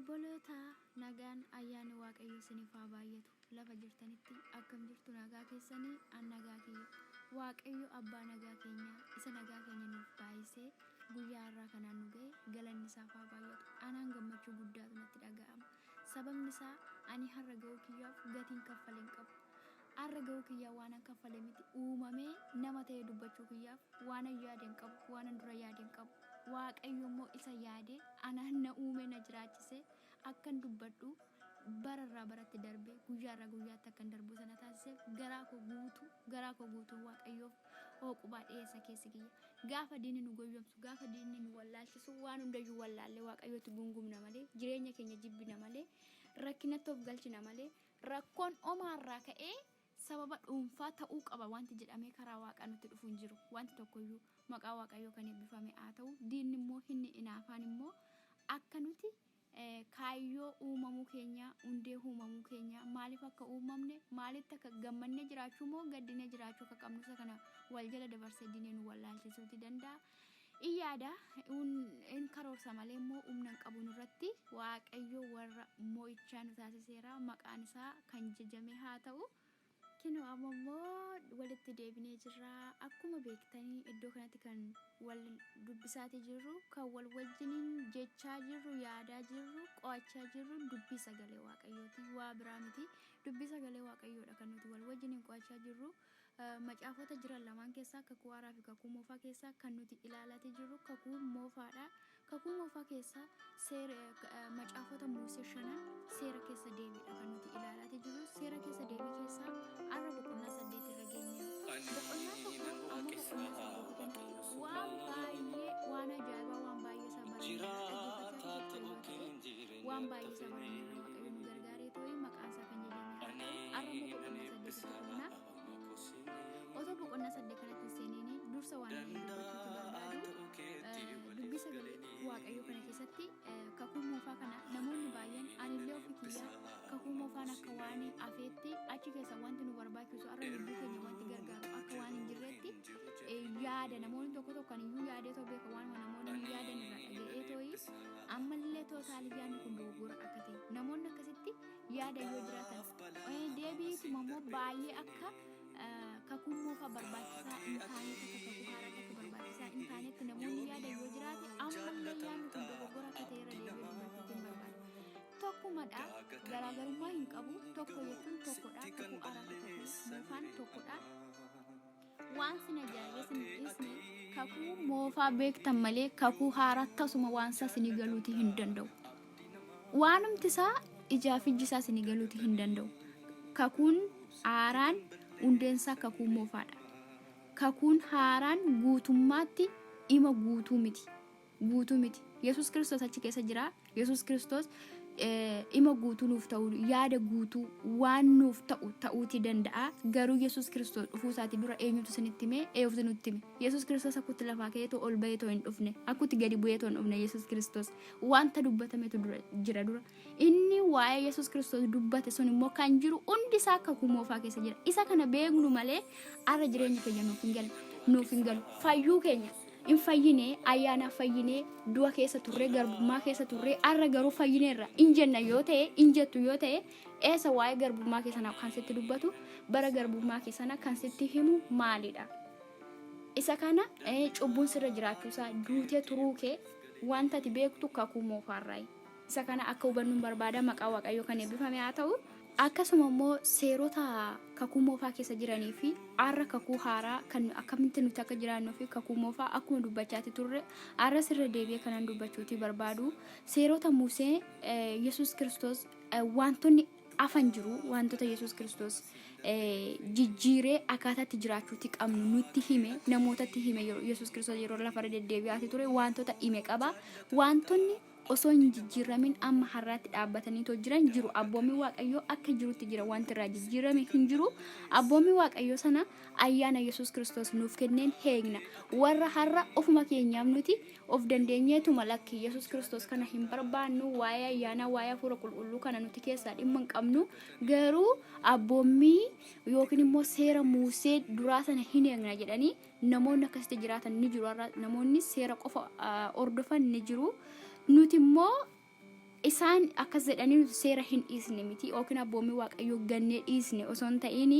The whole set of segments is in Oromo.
Obboloota nagaan ayyaana waaqayyoo isiniif haa baay'atu. Lafa jirtanitti akkam jirtu nagaa keessanii an nagaa kiyya. Waaqayyo abbaa nagaa keenya isa nagaa keenya nuuf baay'isee guyyaa har'aa kanaan nu ga'e galanni isaaf haa baay'atu. Anaan gammachuu guddaatu natti dhaga'ama. Sababni isaa ani har'a ga'uu kiyyaaf gatiin kaffalee hin qabu. Har'a ga'uu kiyyaa waan an kaffalee miti uumamee nama ta'ee dubbachuu kiyyaaf waan an yaade hin qabu, waan an dura yaade hin qabu. Waaqayyo immoo isa yaade anaan na uume na jiraachise akkan dubbadhu bararraa baratti darbe guyyaarraa guyyaatti akkan darbu sana taasiseef garaa koo guutuu waaqayyoof hooqubaa dhiyeessa keessi kiyya. Gaafa diinni nu goyyomsu gaafa diinni nu wallaalchisu waan hundayyuu wallaallee waaqayyootti gungumna malee jireenya keenya jibbina malee rakkinatti of galchina malee rakkoon omaarraa ka'ee sababa dhuunfaa ta'uu qaba wanti jedhamee karaa waaqaa nutti dhufu hin jiru. Wanti tokkoyyuu maqaa waaqayyoo kan eebbifame haa ta'u diinni immoo inni inaafaan immoo akka nuti kaayyoo uumamuu keenya hundee uumamuu keenya maaliif akka uumamne maalitti akka gammannee jiraachuu moo gaddinee jiraachuu akka qabnu isa kana wal jala dabarsee diinee nu wallaalchisuuti danda'a. Iyyaada in karoorsa malee immoo humna hin qabu nurratti waaqayyo warra moo'ichaa nu taasiseera maqaan isaa kan jajame haa ta'u. Kinu ammoo walitti deebinee jirra akkuma beektanii iddoo kanatti kan wal dubbisaati jirru kan wal wajjiniin jechaa jirru yaadaa jirru qo'achaa jirru dubbii sagalee waaqayyooti waa biraa miti dubbii sagalee waaqayyoodha kan nuti wal wajjiniin qo'achaa jirru macaafota jiran lamaan keessaa kakuu haaraa fi kakuu moofaa keessaa kan nuti ilaalaa jirru kakuu moofaadha. Kakuu moofaa keessaa seera macaafota Musee shanan seera keessa deebiidha kan nuti ilaalaa jirru seera keessa deebii keessaa har'a boqonnaa 8 irra geenya. Boqonnaa tokko waan baay'ee waan ajaa'ibaa waan baay'ee isa waan baay'ee isa waaqayyo nu gargaaree ta'ee maqaan isaa kan jedhamee har'a boqonnaa 8 otoo boqonnaa 8 kanatti seenanii dursa waan dubbachuu barbaadu dubbii sagalee waaqayyoo kana keessatti kakuu moofaa kana namoonni baay'een anillee ofii kiyyaa kakuu moofaan akka waan afeetti achi keessa wanti nu barbaachisu har'a lubbuu keenya wanti gargaaru akka waan hin jirreetti yaada namoonni tokko tokkoon iyyuu yaadee beeka waan namoonni hin yaadan irraa dhaga'ee tooyi ammallee tootaalii yaadni kun dogoggora akka ta'e namoonni akkasitti yaada yoo jiraatan deebiituma immoo baay'ee akka kakuu moofaa barbaachisaa hin taanetti akka kakuu haaraa akka barbaachisaa hin taanetti namoonni yaada yoo jiraate ammallee yaadni kun dogoggora akka ta'e irra deebi'ee dubbachuu barbaada. Tokkumadha garaagarummaa hin qabu tokko jechuun tokkodha kakuu haaraa fi kakuu moofaan tokkodha. Waan sin ajaa'ibee kakuu moofaa beektan malee kakuu haaraa tasuma waan isaa sinii galuuti hin danda'u. Waanumti isaa ijaaf ijji isaa sinii galuuti hin danda'u. Kakuun haaraan hundeensaa kakuu moofaadha. Kakuun haaraan guutummaatti ima guutuu miti. Yesus Kiristoos achi keessa jira. Yesus Kiristoos ima guutuu nuuf ta'u yaada guutuu waan nuuf ta'u ta'uutii danda'a. Garuu Yesus Kiristoos dhufuu isaatii dura eenyutu isinitti hime eenyutu nutti hime. Yesus Kiristoos akkutti lafaa ka'eetoo ol ba'eetoo hin dhufne akkutti gadi bu'eetoo hin dhufne Yesus Kiristoos wanta dubbatametu jira dura. Inni waa'ee Yesus Kiristoos dubbate sun immoo kan jiru hundi isaa kakuu moofaa keessa jira. Isa kana beeknu malee har'a jireenya keenya nuuf hin galu fayyuu keenya. In fayyine ayyaana fayyine du'a keessa turre garbummaa keessa turre har'a garuu fayyineerra injenna yoo ta'e injettu yoo ta'e eessa waa'ee garbummaa keessanaa kan sitti dubbatu bara garbummaa keessanaa kan sitti himu maalidha? Isa kana cubbuun sirra jiraachuusaa duutee turuu kee wanta ati beektu kakuu moofaarraayi. Isa kana akka hubannuun barbaada maqaa waaqayyoo kan eebbifame haa ta'u. Akkasuma immoo seerota kakuu moofaa keessa jiranii fi har'a kakuu haaraa kan akkamitti nuti akka jiraannuu fi kakuu moofaa akkuma dubbachaati turre har'a sirra deebi'ee kanan dubbachuuti barbaadu. Seerota Musee Yesus Kiristoos wantoonni afan jiru wantoota Yesus Kiristoos jijjiiree akkaataatti jiraachuuti qabnu nutti hime namootatti hime Yesus Kiristoos yeroo lafarra deddeebi'aati ture wantoota hime qaba wantoonni osoo hin jijjiiramin amma har'aatti dhaabbatanii jiran jiru abboommii waaqayyoo akka jirutti jira wanti irraa jijjiirame hin jiru abboommii waaqayyoo sana ayyaana Yesus Kiristoos nuuf kenneen heegna warra har'a ofuma keenyaaf nuti of dandeenyeetuma lakki Yesus Kiristoos kana hin barbaannu waa'ee ayyaana waa'ee hafuura qulqulluu kana nuti keessaa dhimma hin qabnu garuu abboommii yookiin immoo seera Musee duraa sana hin eegna jedhanii namoonni akkasitti jiraatan ni jiru har'a namoonni seera qofa hordofan ni jiru. Nuti immoo isaan akkas jedhanii nuti seera hin dhiisne miti yookiin abboommi waaqayyoo gannee dhiisne osoo hin ta'in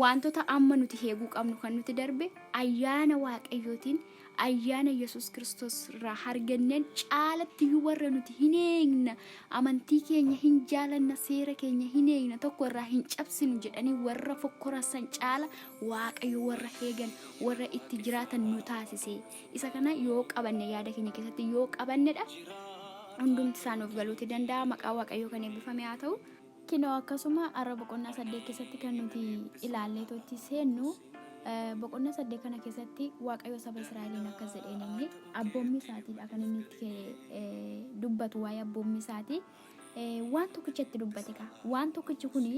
wantoota amma nuti heeguu qabnu kan nuti darbe ayyaana waaqayyootiin ayyaana Yesuus Kiristoos irraa harganneen caalatti warra nuti hin eegna amantii keenya hin jaalanna seera keenya hin eegna tokko irraa hin cabsinu jedhanii warra fokkorasan caala waaqayyo warra heegan warra itti jiraatan nu taasise isa kana yoo qabanne yaada keenya keessatti yoo qabannedha hundumti isaanuuf galuuti danda'a maqaa waaqayyoo kan eebbifame haa ta'u kinoo akkasuma arra boqonnaa 8 keessatti kan nuti ilaalleetti seennu boqonnaa 8 kana keessatti waaqayyo saba Israa'eliin akkas jedheenii abboommi isaatiidha kan inni itti dubbatu waa'ee abboommi isaati waan tokkichatti dubbate ka waan tokkichi kuni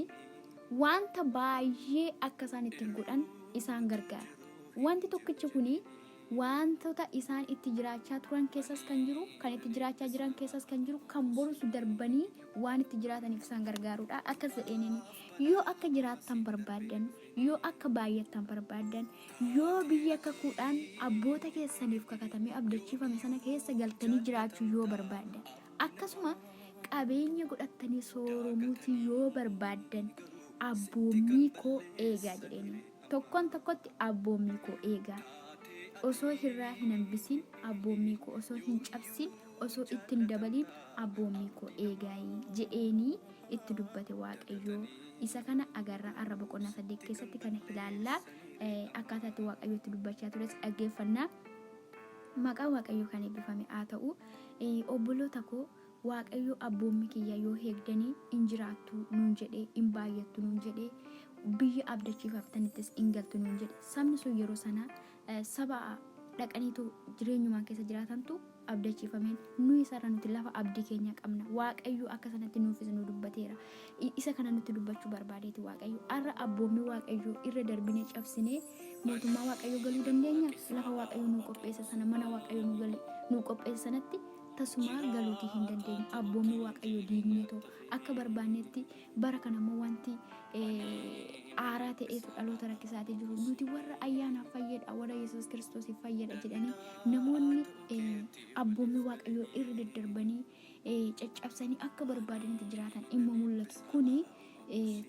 wanta baay'ee akka isaan ittiin godhan isaan gargaara wanti tokkichi kuni wantoota isaan itti jiraachaa turan keessas kan jiru kan itti jiraachaa jiran keessas kan jiru kan borus darbanii waan itti jiraataniif isaan gargaarudha akkas jedheenii yoo akka jiraattan barbaadan yoo akka baay'attan barbaadan yoo biyya kakuudhaan abboota keessaniif kakatamee abdachiifame sana keessa galtanii jiraachuu yoo barbaadan akkasuma qabeenya godhattanii sooromuuti yoo barbaadan abboommii koo eegaa jedheenii tokkoon tokkotti abboommii koo eegaa osoo hirraa hin hambisin abboommii koo osoo hin cabsin osoo ittiin dabaliin abboommii koo eegaa jedheenii itti dubbate waaqayyoo isa kana agarra arra boqonnaa 8 keessatti kana ilaallaa akkaataa itti waaqayyoo itti dubbachaa tures dhaggeeffannaa maqaa waaqayyoo kan eebbifame haa ta'u obboloota koo waaqayyoo abboommii kiyya yoo eegdanii hin jiraattu nuun jedhee hin baay'attu nuun jedhee biyya abdachiifattanittis hin galtu nuun jedhe sabni sun yeroo sana saba dhaqaniitu jireenyumaan keessa jiraatantu abdachiifameen nu isarra nuti lafa abdii keenya qabna waaqayyo akka sanatti nuufis nu dubbateera isa kana nuti dubbachuu barbaadeeti waaqayyo arra abboommii waaqayyo irra darbinee cabsinee mootummaa waaqayyo galuu dandeenya lafa waaqayyo nu qopheessa sana mana waaqayyo nu qopheessa sanatti tasuma galuutii hin dandeenyu abboommii waaqayyo diigneetoo akka barbaannetti bara kanammoo wanti aaraa ta'eetu dhaloota rakkisaatii jiru nuti warra ayyaanaaf fayyada warra Yesuus Kiristoosiif fayyada jedhanii namoonni abboommii waaqayyoo irra daddarbanii caccabsanii akka barbaadanitti jiraatan immoo mul'atu kuni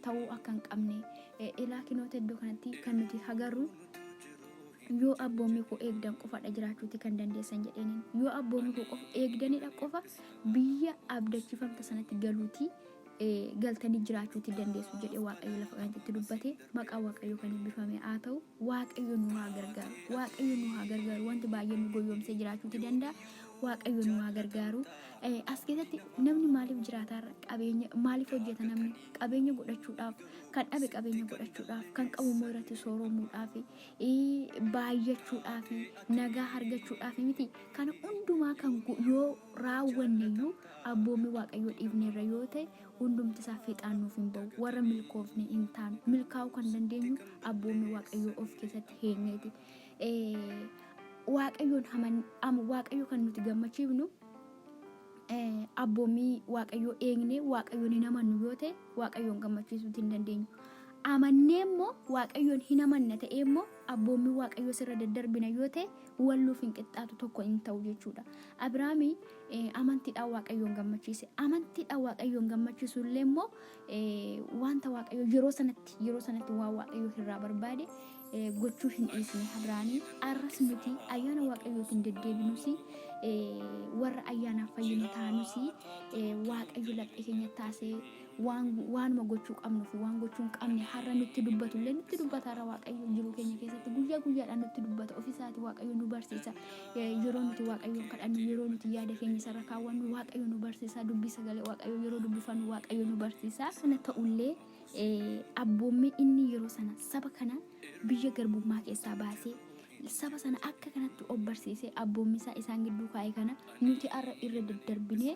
ta'uu akka hin qabne ilaa kinoota iddoo kanatti kan nuti agarru yoo abboommii koo eegdan qofadha jiraachuuti kan dandeessan jedhaniin yoo abboommii koo qofa eegdanidha qofa biyya abdachiifamta sanatti galuuti galtanii jiraachuuti dandeessu jedhee waaqayyo lafa kanatti dubbate maqaa waaqayyo kan eebbifame haa ta'u waaqayyo nu haa gargaaru wanti baay'ee nu goyoomsee jiraachuuti danda'a waaqayyo nu haa gargaaru as keessatti namni maaliif jiraataarra qabeenya maaliif hojjeta namni qabeenya godhachuudhaaf kan dhabe qabeenya godhachuudhaaf kan qabummoo irratti sooromuudhaaf baay'achuudhaaf nagaa argachuudhaaf miti kana hundumaa kan yoo raawwanneyyuu abboommii waaqayyoo dhiifneerra yoo ta'e hundumti isaa fiixaan nuuf hin ba'u warra milkoofne hin taanu milkaa'uu kan dandeenyu abboommii waaqayyoo of keessatti heenyeeti waaqayyo kan nuti gammachiifnu abboommii waaqayyoo eegne waaqayyoon hin amannu yoo ta'e waaqayyoon gammachiisuuti hin dandeenyu amannee immoo waaqayyoon hin amanna ta'e immoo abboommii waaqayyoo sirra daddarbina yoo ta'e walluuf hin qixxaatu tokko hin ta'u jechuudha Abrahaamii amantiidhaan waaqayyoon gammachiise amantiidhaan waaqayyoon gammachiisu illee immoo wanta waaqayyoo yeroo sanatti waan waaqayyoo irraa barbaade gochuu hin dhiisne Abrahaamii arras nuti ayyaana waaqayyootiin deddeebinusi warra ayyaanaaf fayyina taanusi waaqayyo laphee keenya taasee waanuma gochuu qabnu fi waan gochuu hin qabne har'a nutti dubbatu illee nutti dubbata har'a waaqayyo jiruu keenya keessatti guyyaa guyyaadhaan nutti dubbata ofiisaati waaqayyo nu barsiisa yeroo nuti waaqayyoon kadhannu yeroo nuti yaada keenya sarara kaawwannu waaqayyo nu barsiisa dubbii sagalee waaqayyo yeroo dubbifannu waaqayyo nu barsiisa kana ta'ullee abboommii inni yeroo sana saba kana biyya garbummaa keessaa baasee saba sana akka kanatti of barsiisee abboommii isaa isaan gidduu kaa'e kana nuti har'a irra daddarbinee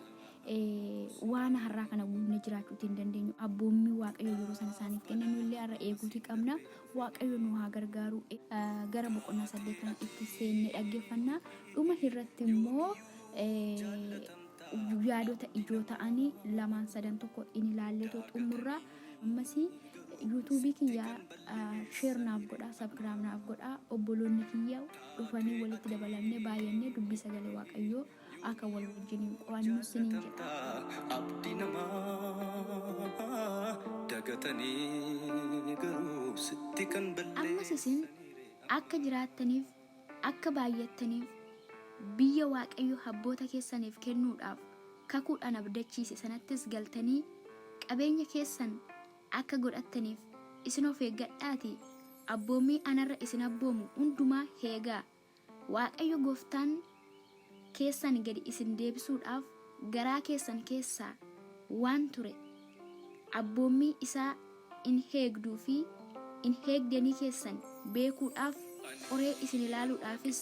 waan har'aa kana guunnee jiraachuuti hin dandeenyu abboommii waaqayyo yeroo sana isaaniif kennan illee har'a eeguuti qabna waaqayyo nu haa gargaaru gara boqonnaa 8 kana itti seennee dhaggeeffannaa dhuma irratti immoo yaadota ijoo ta'anii 2-3 tokko in ilaalleetoo xumurraa ammasii yuutuubii kiyyaa sheer naaf godhaa sabskiraayib naaf godhaa obboloonni kiyya dhufanii walitti dabalannee baay'annee dubbii sagalee waaqayyoo akka wal wajjin qo'annu siniin jedha. Abdii namaa dagatanii garuu sitti kan Ammas isin akka jiraattaniif akka baay'attaniif biyya Waaqayyo abboota keessaniif kennuudhaaf kakuudhaan abdachiise sanattis galtanii qabeenya keessan akka godhattaniif isin of eeggadhaatii abboommii anarra isin abboomu hundumaa heegaa. Waaqayyo gooftaan keessan gadi isin deebisuudhaaf garaa keessan keessaa waan ture abboommii isaa in heegduu fi in heegdanii keessan beekuudhaaf qoree isin ilaaluudhaafis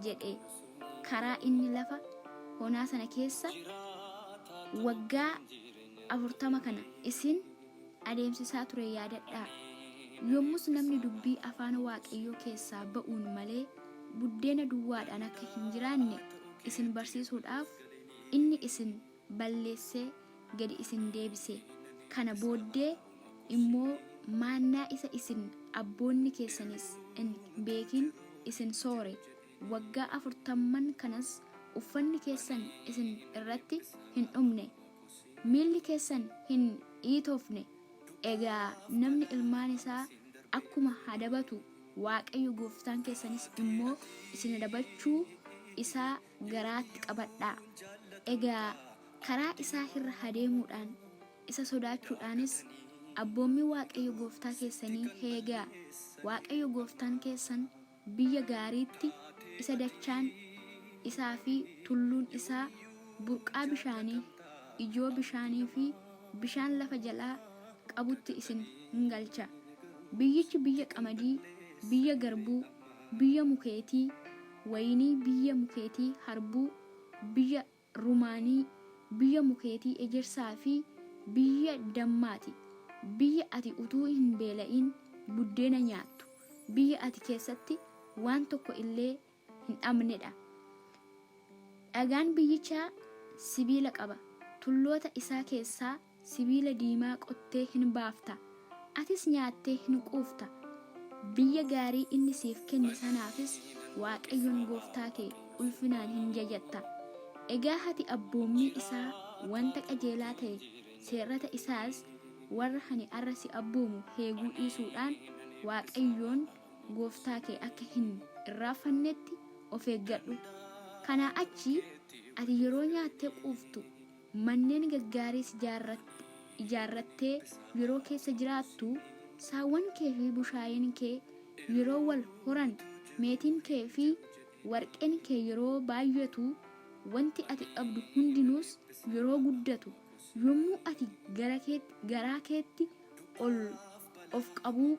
jedhe karaa inni lafa onaa sana keessa waggaa 40 kana isin adeemsisaa ture yaadadhaa. Yommus namni dubbii afaan Waaqayyoo keessaa ba'uun malee buddeena duwwaadhaan akka hin jiraanne isin barsiisuudhaaf inni isin balleessee gadi isin deebise. Kana booddee immoo maannaa isa isin abboonni keessanis hin beekin isin soore. Waggaa 40 kanas uffanni keessan isin irratti hin dhumne, miilli keessan hin iitofne. Egaa namni ilmaan isaa akkuma adabatu Waaqayyo gooftaan keessanis immoo isin adabachuu isaa garaatti qabadhaa. Egaa karaa isaa irra adeemuudhaan isa sodaachuudhaanis abboommii Waaqayyo gooftaa keessanii heegaa. Waaqayyo gooftaan keessan biyya gaariitti isa dachaan isaa fi tulluun isaa burqaa bishaanii, ijoo bishaanii fi bishaan lafa jalaa qabutti isin hin galcha. Biyyichi biyya qamadii, biyya garbuu, biyya mukeetii waynii, biyya mukeetii harbuu, biyya rumaanii, biyya mukeetii ejersaa fi biyya dammaati. Biyya ati utuu hin beela'in buddeena nyaattu, biyya ati keessatti waan tokko illee hin dhabnedha. Dhagaan biyyichaa sibiila qaba. Tulloota isaa keessaa sibiila diimaa qottee hin baafta. Atis nyaattee hin quufta. Biyya gaarii inni siif kenne sanaafis Waaqayyoon gooftaa kee ulfinaan hin jajatta. Egaa ati abboommii isaa wanta qajeelaa ta'e seerrata isaas warra ani arra si abboomu heeguu dhiisuudhaan Waaqayyoon gooftaa kee akka hin irraanfannetti of eeggadhu. Kanaa achi ati yeroo nyaattee quuftu manneen gaggaariis ijaarrattee yeroo keessa jiraattu, saawwan kee fi bushaayeen kee yeroo wal horan, meetiin kee fi warqeen kee yeroo baay'atu, wanti ati qabdu hundinuus yeroo guddatu, yommuu ati garaa keetti ol of qabuu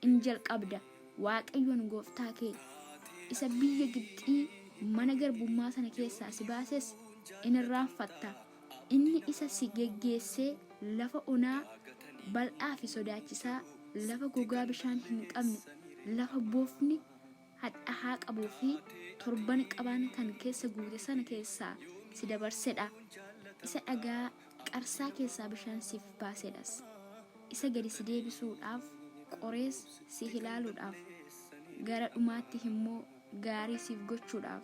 in jalqabda. Waaqayyoon gooftaa kee isa biyya Gibxii mana garbummaa sana keessaa si baases in irraanfatta. Inni isa si geggeessee lafa onaa bal'aa fi sodaachisaa, lafa gogaa bishaan hin qabne, lafa boofni hadhaa'aa qabuu fi torban qabaan kan keessa guute sana keessaa si dabarsedha. Isa dhagaa qarsaa keessaa bishaan siif baasedhas. Isa gadi si deebisuudhaaf, qorees si ilaaluudhaaf, gara dhumaatti immoo gaarii siif gochuudhaaf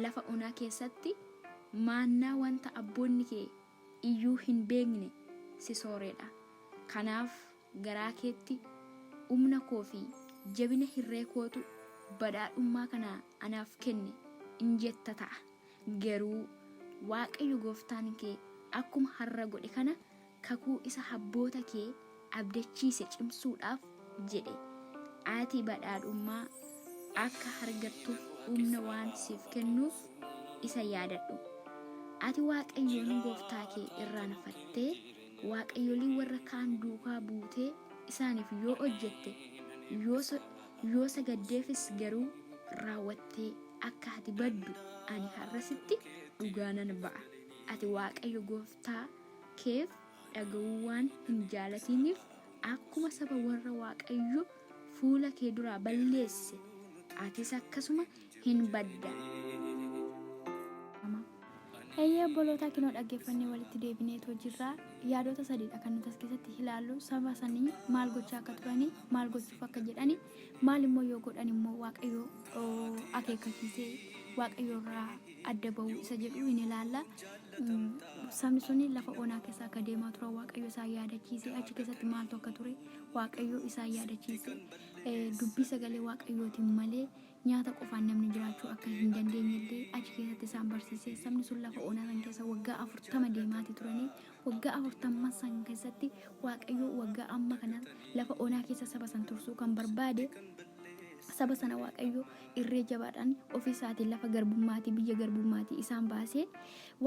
lafa onaa keessatti maannaa wanta abboonni kee iyyuu hin beekne si sooredha. Kanaaf garaa keetti humna koo fi jabina hirree kootu badhaadhummaa kana anaaf kenne in jetta ta'a. Garuu Waaqayyo gooftaan kee akkuma har'a godhe kana kakuu isa abboota kee abdachiise cimsuudhaaf jedhe. Ati badhaadhummaa akka argattuuf humna waan siif kennuuf isa yaadadhu. Ati Waaqayyoon gooftaa kee irraanfattee waaqayyolii warra kaan duukaa buutee isaaniif yoo hojjette, yoo sagaddeefis garuu raawwattee akka ati baddu ani har'asitti dhugaa nan ba'a. Ati Waaqayyo gooftaa keef dhaga'uu waan hin jaalatiniif akkuma saba warra Waaqayyo fuula kee duraa balleesse atis akkasuma hin badda. Eeyyee obboloota kinoo dhaggeeffannee walitti deebineetoo jirra. Yaadota sadiidha kan nuti as keessatti ilaallu. Saba sanii maal gochaa akka turanii, maal gochuuf akka jedhanii, maal immoo yoo godhan immoo Waaqayyo akeekkachiisee waaqayyo irraa adda ba'uu isa jedhu hin ilaalla. Sabni suni lafa onaa keessa akka deemaa ture waaqayyo isaa yaadachiise. Achi keessatti maaltu akka ture waaqayyo isaa yaadachiise. Dubbii sagalee waaqayyootiin malee nyaata qofaan namni jiraachuu akka hin dandeenye illee achi keessatti isaan barsiise. Sabni sun lafa onaa san keessa waggaa 40 deemaati turanii waggaa 40 san keessatti waaqayyo waggaa amma kana lafa onaa keessa saba san tursuu kan barbaade. Saba sana waaqayyo irree jabaadhaan ofii isaatiin lafa garbummaati biyya garbummaati isaan baasee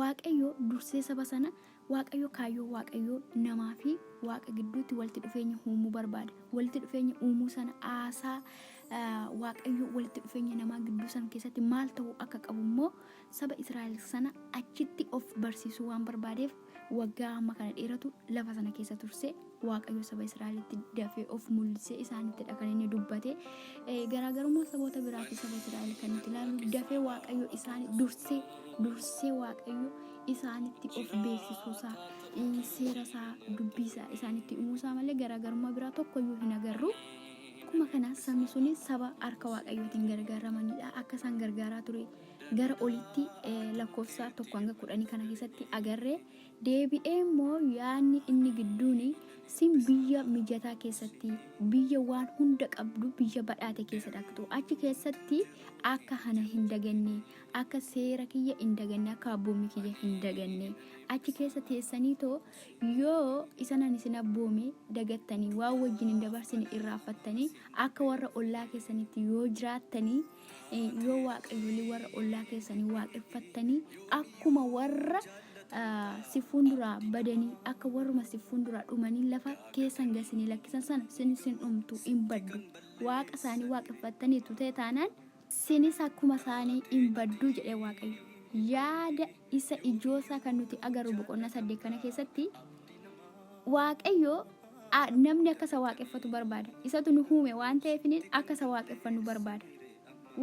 waaqayyo dursee saba sana waaqayyo kaayyoo waaqayyo namaa fi waaqa gidduutti walitti dhufeenya uumuu barbaada. Walitti dhufeenya uumuu sana aasaa waaqayyo walitti dhufeenya namaa gidduu sana keessatti maal ta'uu akka qabu immoo saba Israa'el sana achitti of barsiisuu waan barbaadeef waggaa amma kana dheeratu lafa sana keessa tursee waaqayyo saba Israa'elitti dafee of mul'isee isaanittidha kan inni dubbate. Garaagarummaa saboota biraa fi saba Israa'el kan nuti ilaallu dafee waaqayyo isaanii dursee waaqayyo isaanitti of beeksisuusaa seera isaa dubbii isaa isaanitti himuusaa malee garaagarummaa biraa tokkoyyuu hin agarru. Akkuma kana sabni suni saba harka waaqayyootiin gargaaramanidha. Akka isaan gargaaraa ture gara olitti lakkoofsa 1-10 kana keessatti agarree deebi'ee immoo yaanni inni gidduuni sin biyya mijataa keessatti biyya waan hunda qabdu biyya badhaate keessa dhaqxu achi keessatti akka hana hin daganne akka seera kiyya hin daganne akka abboommi kiyya hin daganne achi keessa teessanii too yoo isanan isin abboome dagattanii waan wajjin hin dabarsine irraanfattanii akka warra ollaa keessanitti yoo jiraattanii yoo waaqayyoolii warra ollaa keessanii waaqeffattanii akkuma warra si fuunduraa badanii akka warruma si fuunduraa dhumanii lafa keessan gasanii lakkisan sana sin dhumtu hin baddu. Waaqa isaanii waaqeffattaniitu ta'e taanaan sinis akkuma isaanii hin baddu jedhee waaqayyo. Yaada isa ijoosaa kan nuti agarru boqonnaa 8 kana keessatti waaqayyo namni akka isa waaqeffatu barbaada. Isatu nu uume waan ta'eefis akka isa waaqeffannu barbaada.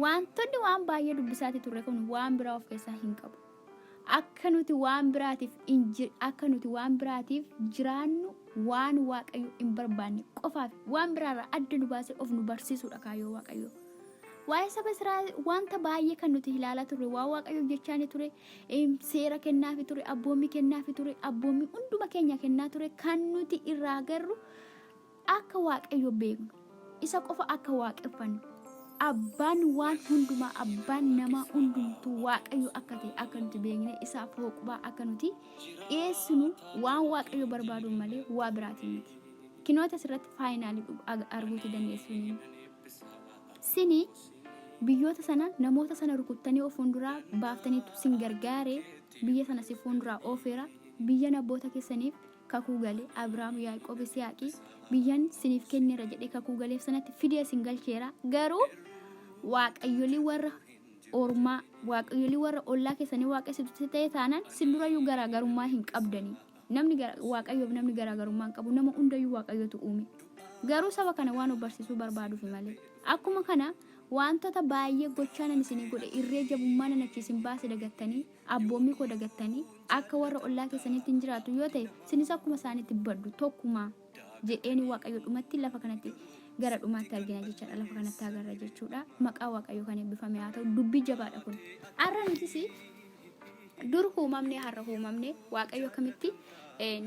Wantoonni waan baay'ee dubbisaati turre kun waan biraa of keessaa hin qabu. Akka nuti waan biraatiif jiraannu waan waaqayyo hin barbaanne qofaaf waan biraarraa adda nu baasee of nu barsiisuudha kaayyoo waaqayyo. Waa'ee saba Israa'el wanta baay'ee kan nuti ilaalaa turre waan waaqayyo jechaani ture seera kennaafi ture abboommi kennaafi ture abboommi hunduma keenya kennaa ture kan nuti irraa agarru akka waaqayyo beeknu isa qofa akka waaqeffannu. Abbaan waan hundumaa abbaan nama hundumtuu waaqayyo akka ta'e akka nuti beekne isaaf hooqubaa akka nuti dhiyeessinu waan waaqayyo barbaadu malee waa biraatiin miti. Kinoota asirratti faayinaalii arguuti dandeessuun sini biyyoota sana namoota sana rukuttanii of fuulduraa baaftaniitu sin gargaare biyya sana si fuulduraa oofeera biyya abboota keessaniif kakuu galee Abrahaam Yaaqoob Isihaaqii biyyan siniif kenneera jedhee kakuu galeef sanatti fidee sin galcheera garuu waaqayyolii warra ormaa waaqayyolii warra ollaa keessanii waaqessitu ta'e taanaan sin durayyuu garaagarummaa hin qabdanii namni waaqayyoof namni garaagarummaa hin qabu nama hundayyuu waaqayyotu uume garuu saba kana waan of barsiisuu barbaaduuf malee akkuma kana wantoota baay'ee gochaa nan isinii godhe irree jabummaa nan achiisin baase dagattanii abboommi koo dagattanii akka warra ollaa keessaniitti hin jiraatu yoo ta'e sinis akkuma isaaniitti baddu tokkuma jedheeni waaqayyo dhumatti lafa kanatti gara dhumaatti argina jechaadha lafa kanatti agarra jechuudha maqaa waaqayyo kan eebbifame haa ta'u dubbii jabaadha kun har'a nutis dur uumamne har'a uumamne waaqayyo akkamitti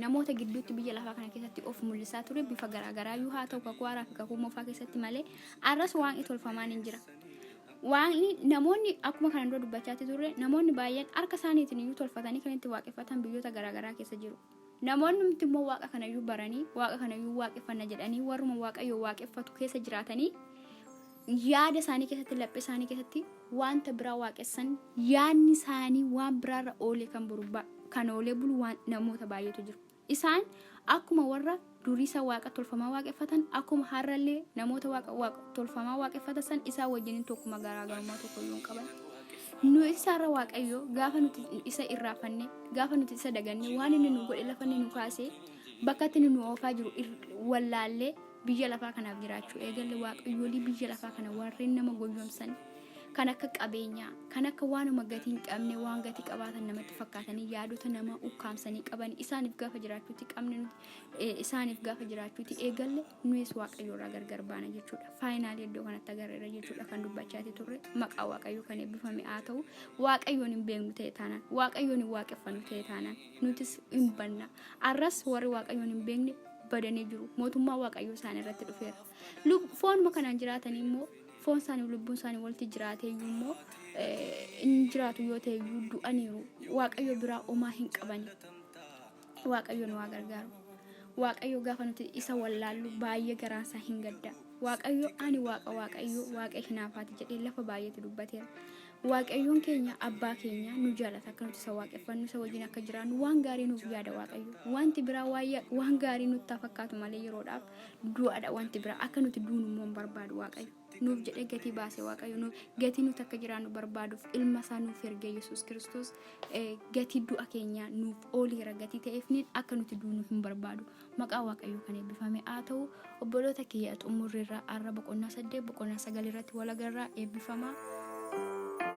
namoota gidduutti biyya lafaa kana keessatti of mul'isaa ture bifa garaagaraa yoo haa ta'u kakuu haaraa fi kakuu moofaa keessatti malee har'as waan tolfamaan hin jira. Waan namoonni akkuma kana dura dubbachaatti turre namoonni baay'een harka isaaniitiin iyyuu tolfatanii kan itti waaqeffatan biyyoota garaagaraa keessa jiru. Namoonni nuti immoo waaqa kanayyuu baranii waaqa kanayyuu waaqeffanna jedhanii warruma waaqayyo waaqeffatu keessa jiraatanii yaada isaanii keessatti laphee isaanii keessatti wanta biraa waaqessan yaadni isaanii waan biraarra oolee kan oolee bulu waan namoota baay'eetu jiru. Isaan akkuma warra duriisa waaqa tolfamaa waaqeffatan akkuma har'allee namoota waaqa tolfamaa waaqeffatan san isaa wajjin tokkuma garaagarummaa tokkoyyuu hin qaban. Nu isaarra waaqayyo gaafa nuti isa irraafanne gaafa nuti isa daganne waan inni nu godhe lafa inni nu kaasee bakka inni nu oofaa jiru wallaallee biyya lafaa kanaaf jiraachuu eegalle waaqayyoolii biyya lafaa kana warreen nama goyoomsan kan akka qabeenyaa, kan akka waanuma gatii hin qabne, waan gatii qabaatan namatti fakkaatanii yaadota nama ukkaamsanii qaban isaaniif gaafa jiraachuuti qabne isaaniif gaafa jiraachuuti eegalle nuyis waaqayyo irraa gargar baana jechuudha. Faayinaali iddoo kanatti agarreera jechuudha kan dubbachaati turre. Maqaa waaqayyo kan eebbifame haa ta'u, waaqayyoon hin beeknu ta'e taanaan, waaqayyoon hin waaqeffannu ta'e taanaan nutis hin banna. Arras warri waaqayyoon hin beekne badanii jiru. Mootummaa waaqayyo isaan irratti dhufeera. Foonuma kanaan jiraatanii immoo foon isaanii lubbuun isaanii walitti jiraatee immoo in jiraatu yoo ta'e du'aniiru. Waaqayyo biraa homaa hin qabani. Waaqayyo nu haa gargaaru. Waaqayyo gaafa nuti isa wallaallu baay'ee garaansaa hin gadda. Waaqayyo ani waaqayyo waaqa hinaafaati jedhee lafa baay'eetti dubbateera. Waaqayyoon keenya abbaa keenya nu jaalata akka nuti isa waaqeffannu isa wajjin akka jiraannu waan gaarii nuuf yaada waaqayyo. Wanti biraa waan gaarii nutti fakkaatu malee yeroodhaaf du'aadha wanti biraa akka nuti duunu immoo hin barbaadu waaqayyo. Nuuf jedhee gatii baasee waaqayyo nuuf gatii nuti akka jiraannu barbaaduuf ilma isaa nuuf ergee Yesuus Kiristoos gatii du'a keenya nuuf ooleera gatii ta'eef akka nuti duunu hin barbaadu. Maqaa waaqayyo kan eebbifame haa ta'u. Obboloota kiyya xumurreerraa arra boqonnaa 8 boqonnaa 9 irratti wal agarraa eebbifamaa.